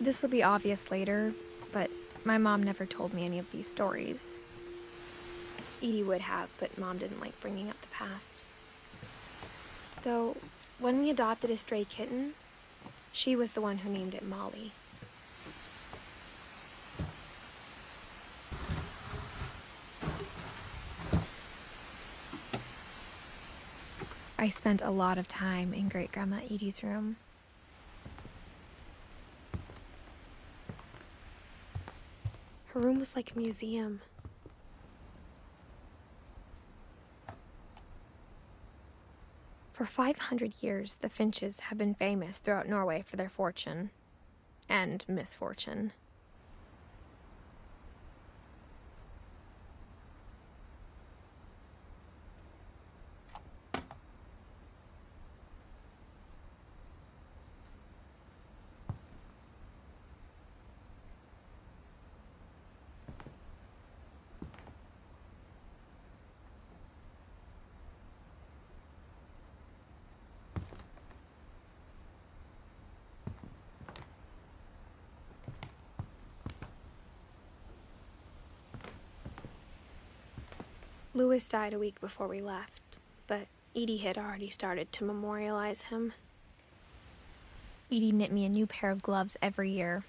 This will be obvious later, but my mom never told me any of these stories. Edie would have, but Mom didn't like bringing up the past. Though, when we adopted a stray kitten, she was the one who named it Molly. I spent a lot of time in Great-Grandma Edie's room. Her room was like a museum. For 500 years, the Finches have been famous throughout Norway for their fortune and misfortune. Louis died a week before we left, but Edie had already started to memorialize him. Edie knit me a new pair of gloves every year,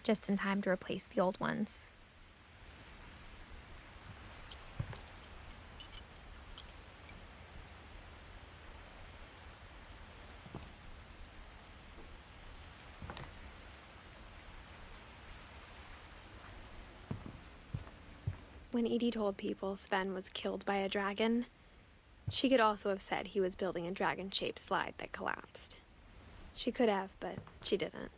just in time to replace the old ones. When Edie told people Sven was killed by a dragon, she could also have said he was building a dragon-shaped slide that collapsed. She could have, but she didn't.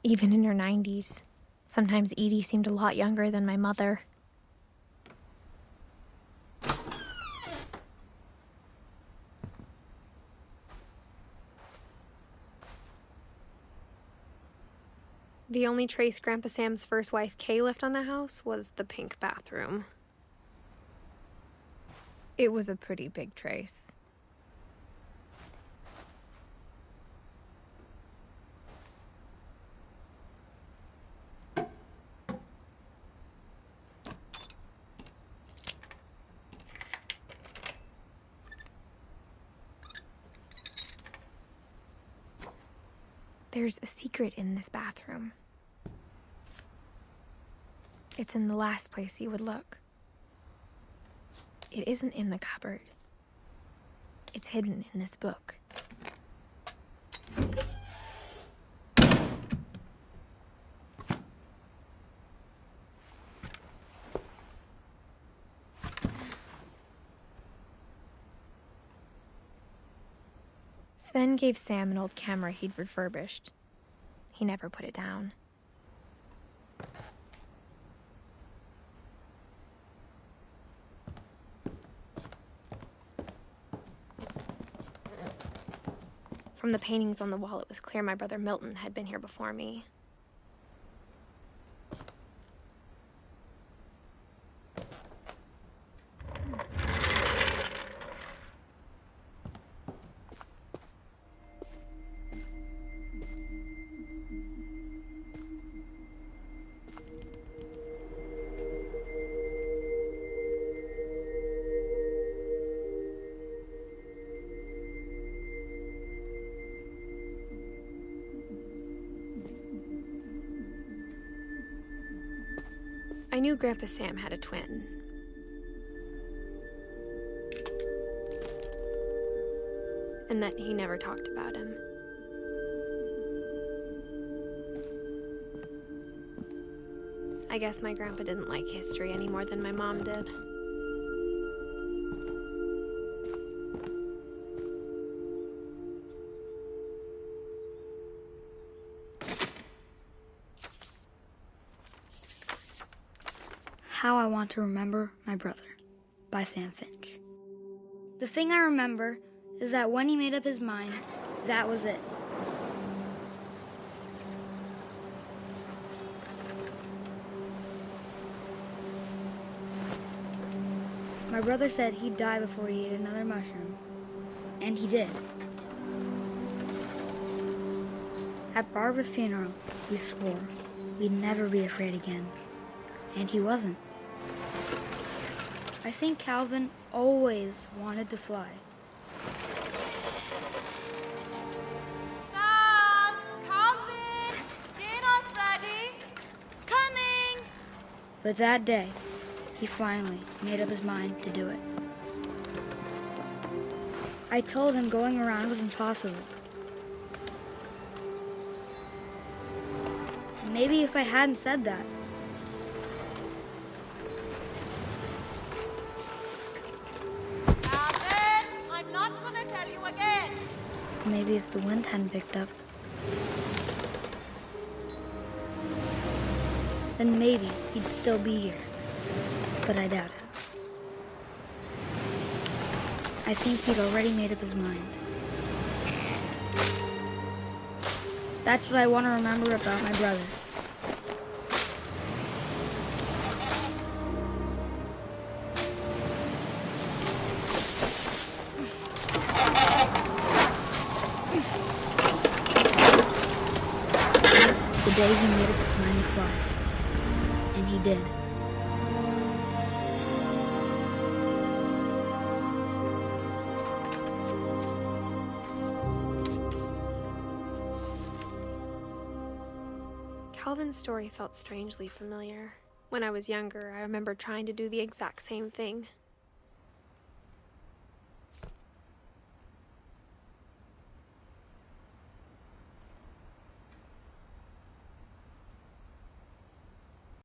Even in her 90s, sometimes Edie seemed a lot younger than my mother. The only trace Grandpa Sam's first wife, Kay, left on the house was the pink bathroom. It was a pretty big trace. There's a secret in this bathroom. It's in the last place you would look. It isn't in the cupboard. It's hidden in this book. Sven gave Sam an old camera he'd refurbished. He never put it down. From the paintings on the wall, it was clear my brother Milton had been here before me. I knew Grandpa Sam had a twin. And that he never talked about him. I guess my grandpa didn't like history any more than my mom did. How I Want to Remember My Brother by Sam Finch. The thing I remember is that when he made up his mind, that was it. My brother said he'd die before he ate another mushroom, and he did. At Barbara's funeral, we swore we'd never be afraid again, and he wasn't. I think Calvin always wanted to fly. Sam! Calvin! Dinner's ready! Coming! But that day, he finally made up his mind to do it. I told him going around was impossible. Maybe if I hadn't said that, Calvin! I'm not gonna tell you again! maybe if the wind hadn't picked up, then maybe he'd still be here. But I doubt it. I think he'd already made up his mind. That's what I want to remember about my brother. The day he made up his mind to fly. And he did. Calvin's story felt strangely familiar. When I was younger, I remember trying to do the exact same thing.